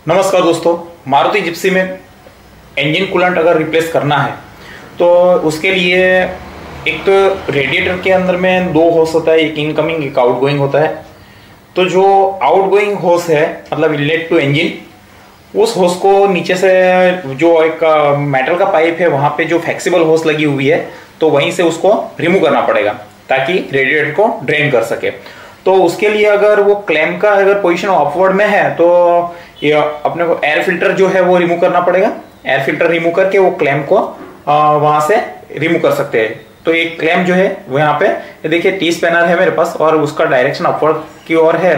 नमस्कार दोस्तों, मारुति जिप्सी में इंजन कूलेंट अगर रिप्लेस करना है तो उसके लिए एक तो रेडिएटर के अंदर में दो होस होता है, एक इनकमिंग एक आउटगोइंग होता है। तो जो आउटगोइंग होस है मतलब इनलेट टू इंजन, उस होस को नीचे से जो एक मेटल का पाइप है वहां पे जो फ्लेक्सिबल होस लगी हुई है तो वहीं से उसको रिमूव करना पड़ेगा ताकि रेडिएटर को ड्रेन कर सके। तो उसके लिए अगर वो क्लैंप का अगर पोजीशन अपवर्ड में है तो ये अपने को एयर फिल्टर जो है वो रिमूव करना पड़ेगा। एयर फिल्टर रिमूव करके वो क्लैंप को वहां से रिमूव कर सकते हैं। तो एक क्लैंप जो है वो यहाँ पे ये देखिए टी स्पैनर है मेरे पास और उसका डायरेक्शन अपवर्ड की ओर है,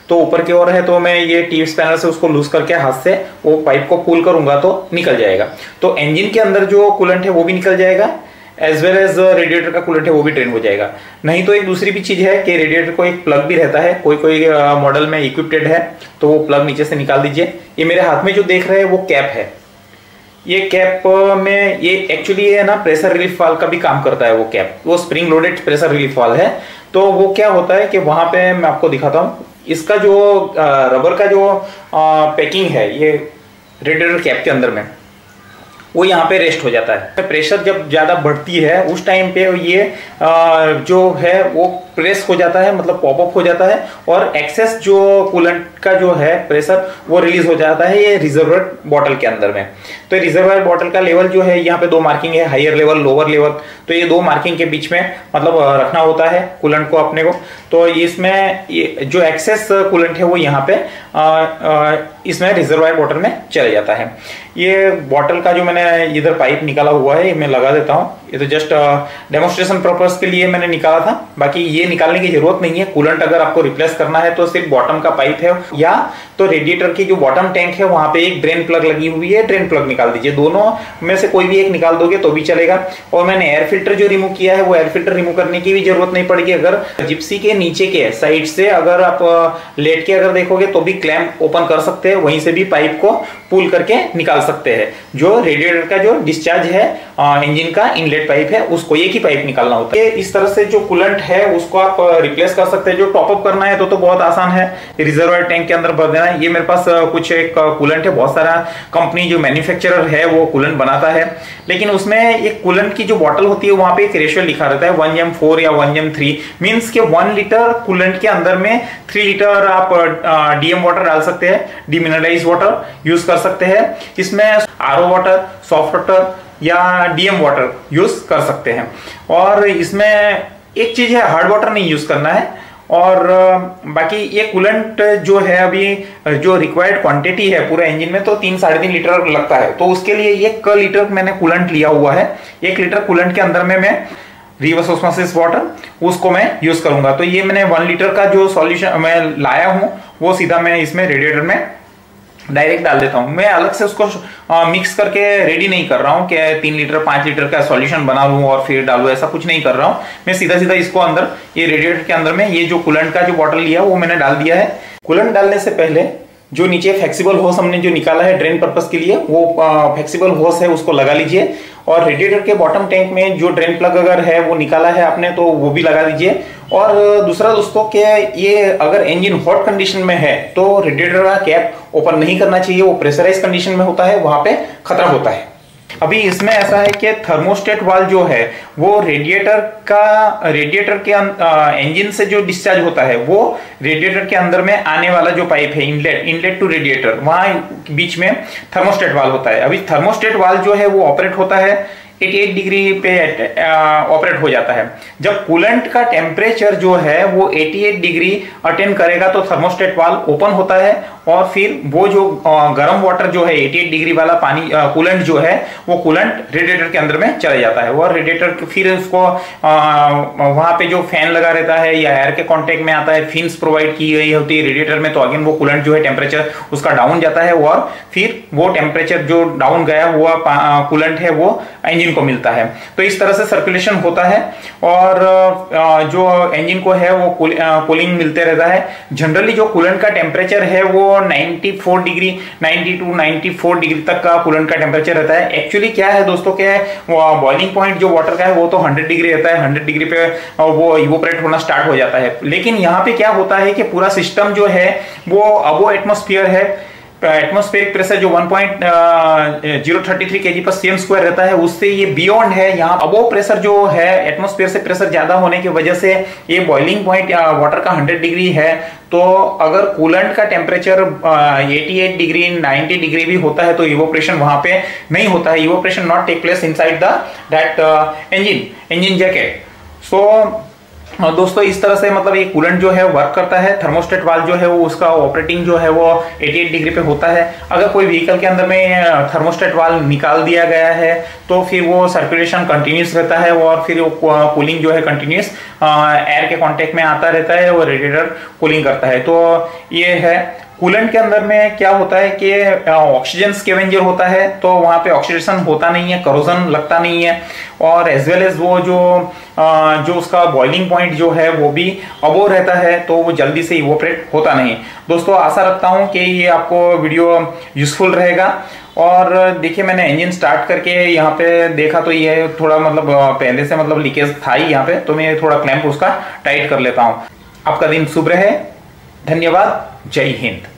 तो ऊपर की ओर है। तो मैं ये टी स्पैनर से उसको लूज करके हाथ से वो पाइप को पुल करूंगा तो निकल जाएगा। तो इंजन के अंदर जो कूलेंट है वो भी निकल जाएगा, एज वेल एज रेडिएटर का कूलेंट है वो भी ड्रेन हो जाएगा। नहीं तो एक दूसरी भी चीज है कि रेडिएटर को एक प्लग भी रहता है, कोई कोई मॉडल में इक्विप्ड है तो वो प्लग नीचे से निकाल दीजिए। ये मेरे हाथ में जो देख रहे हैं वो कैप है। ये कैप में ये एक्चुअली है ना प्रेशर रिलीफ वाल्व का भी काम करता है। वो कैप वो spring loaded pressure relief valve है। तो वो क्या होता है कि वहां पे मैं आपको दिखाता हूँ, इसका जो रबर का जो पैकिंग है ये रेडिएटर कैप के अंदर में वो यहाँ पे रेस्ट हो जाता है। प्रेशर जब ज्यादा बढ़ती है उस टाइम पे ये जो है वो प्रेस हो जाता है, मतलब पॉपअप हो जाता है और एक्सेस जो कूलेंट का जो है प्रेशर वो रिलीज हो जाता है ये रिजर्वायर बॉटल के अंदर में। तो रिजर्वायर बॉटल का लेवल जो है यहाँ पे दो मार्किंग है, हायर लेवल लोअर लेवल। तो ये दो मार्किंग के बीच में मतलब रखना होता है कूलेंट को अपने को। तो इसमें ये जो एक्सेस कूलेंट है वो यहाँ पे इसमें रिजर्वायर बॉटल में चले जाता है। ये बॉटल का जो मैंने इधर पाइप निकाला हुआ है मैं लगा देता हूँ। ये तो जस्ट डेमोन्स्ट्रेशन पर्पस के लिए मैंने निकाला था, बाकी ये निकालने की जरूरत नहीं है। कूलेंट अगर आपको रिप्लेस करना है तो सिर्फ बॉटम का पाइप है या तो रेडिएटर की जो बॉटम टैंक है वहां पे एक ड्रेन प्लग लगी हुई है, ड्रेन प्लग निकाल दीजिए। दोनों में से कोई भी एक निकाल दोगे तो भी चलेगा। और मैंने एयर फिल्टर जो रिमूव किया है वो एयर फिल्टर रिमूव करने की भी जरूरत नहीं पड़ेगी। अगर जिप्सी के नीचे के साइड से अगर आप लेट के अगर देखोगे तो भी क्लैंप ओपन कर सकते हैं, वहीं से भी पाइप को पुल करके निकाल सकते हैं। जो रेडिएटर का जो डिस्चार्ज है इंजन का इनलेट पाइप है उसको एक ही पाइप निकालना होता है। इस तरह से जो कूलेंट है उसको आप रिप्लेस कर सकते हैं। जो टॉपअप करना है तो बहुत आसान है, रिजर्वायर टैंक के अंदर भर देना है। ये मेरे पास कुछ एक कूलेंट है, बहुत सारा कंपनी जो मैन्युफैक्चरर है वो कूलेंट बनाता है, लेकिन उसमें एक कूलेंट की जो बॉटल होती है वहां पे एक रेशियो लिखा रहता है 1m4 या 1m3, मींस के 1 लीटर कूलेंट के अंदर में 3 लीटर आप डीएम वाटर डाल सकते हैं, डीमिनरलाइज वाटर यूज कर सकते हैं। इसमें आरओ वाटर, सॉफ्ट वाटर या डीएम वाटर यूज कर सकते हैं। और इसमें एक चीज है, हार्ड वाटर नहीं यूज करना है। और बाकी ये कूलेंट जो है अभी जो रिक्वायर्ड क्वांटिटी है पूरे इंजन में तो 3-3.5 लीटर लगता है। तो उसके लिए 1 लीटर मैंने कूलेंट लिया हुआ है। 1 लीटर कूलेंट के अंदर में मैं रिवर्स ऑस्मोसिस वाटर उसको मैं यूज करूंगा। तो ये मैंने 1 लीटर का जो सॉल्यूशन मैं लाया हूं वो सीधा मैं इसमें रेडिएटर में डायरेक्ट डाल देता हूं। मैं अलग से उसको मिक्स करके रेडी नहीं कर रहा हूं कि 3 लीटर 5 लीटर का सॉल्यूशन बना लूं और फिर डालूं, ऐसा कुछ नहीं कर रहा हूं। मैं सीधा सीधा इसको अंदर ये रेडिएटर के अंदर में ये जो कूलेंट का जो बॉटल लिया वो मैंने डाल दिया है। कूलेंट डालने से पहले जो नीचे फ्लेक्सिबल होस हमने जो निकाला है ड्रेन पर्पस के लिए वो फ्लेक्सिबल होस है उसको लगा लीजिए। और रेडिएटर के बॉटम टैंक में जो ड्रेन प्लग अगर है वो निकाला है आपने तो वो भी लगा दीजिए। और दूसरा दोस्तों के ये अगर इंजन हॉट कंडीशन में है तो रेडिएटर का कैप ओपन नहीं करना चाहिए, वो प्रेशराइज कंडीशन में होता है, वहां पे खतरा होता है। अभी इसमें ऐसा है कि थर्मोस्टेट वाल्व जो है वो रेडिएटर के इंजन से जो डिस्चार्ज होता है वो रेडिएटर के अंदर में आने वाला जो पाइप है इनलेट टू रेडिएटर, वहां बीच में थर्मोस्टेट वाल्व होता है। अभी थर्मोस्टेट वाल्व जो है वो ऑपरेट होता है 88 डिग्री पे ऑपरेट हो जाता है। जब कूलेंट का टेम्परेचर जो है वो 88 डिग्री अटेन करेगा तो थर्मोस्टेट वाल्व ओपन होता है और फिर वो जो गर्म वाटर जो है 88 डिग्री वाला पानी कूलेंट जो है वो कूलेंट रेडिएटर के अंदर में चले जाता है। और रेडिएटर फिर उसको वहां पे जो फैन लगा रहता है या एयर के कांटेक्ट में आता है, फिन्स प्रोवाइड की गई होती है रेडिएटर में, तो अगेन वो कूलेंट जो है टेम्परेचर उसका डाउन जाता है और फिर वो टेम्परेचर जो डाउन गया हुआ कूलेंट है वो इंजन को मिलता है। तो इस तरह से सर्कुलेशन होता है और जो इंजन को है वो कूलिंग मिलते रहता है। जनरली जो कूलेंट का टेम्परेचर है वो 94 डिग्री 90 to 94 डिग्री तक का कूलेंट का टेम्परेचर रहता है। एक्चुअली क्या है दोस्तों के बॉइलिंग पॉइंट जो वाटर का है वो तो 100 डिग्री रहता है, 100 डिग्री पे वो इवोपरेट होना स्टार्ट हो जाता है। लेकिन यहाँ पे क्या होता है कि पूरा सिस्टम जो है वो अबो एटमॉस्फेयर है, एटमॉस्फेरिक प्रेशर जो 1.033 kg/cm² रहता है, उससे ये बियॉन्ड है। यहाँ अबोव प्रेशर जो है, एटमॉस्फेयर से प्रेशर ज्यादा होने की वजह से ये बॉइलिंग पॉइंट वाटर का 100 डिग्री है। तो अगर कूलेंट का टेम्परेचर 88 डिग्री 90 डिग्री भी होता है तो इवोपरेशन वहां पे नहीं होता है। Evaporation not take place inside the that engine jacket. So दोस्तों इस तरह से मतलब ये कूलेंट जो है वर्क करता है। थर्मोस्टेट वाल्व जो है वो उसका ऑपरेटिंग जो है वो 88 डिग्री पे होता है। अगर कोई व्हीकल के अंदर में थर्मोस्टेट वाल्व निकाल दिया गया है तो फिर वो सर्कुलेशन कंटिन्यूस रहता है और फिर वो कूलिंग जो है कंटिन्यूस एयर के कांटेक्ट में आता रहता है और रेडिएटर कूलिंग करता है। तो ये है कूलेंट के अंदर में क्या होता है कि ऑक्सीजन स्कैवेंजर होता है, तो वहां पे ऑक्सीडेशन होता नहीं है, करोजन लगता नहीं है, और एज वेल एज वो जो उसका बॉइलिंग पॉइंट जो है वो भी अबोव रहता है, तो वो जल्दी से इवोपरेट होता नहीं। दोस्तों आशा रखता हूं कि ये आपको वीडियो यूजफुल रहेगा। और देखिए मैंने इंजन स्टार्ट करके यहाँ पे देखा तो ये थोड़ा मतलब पहले से मतलब लीकेज था ही यहाँ पे, तो मैं थोड़ा क्लैंप उसका टाइट कर लेता हूँ। आपका दिन शुभ रहे। धन्यवाद। जय हिंद।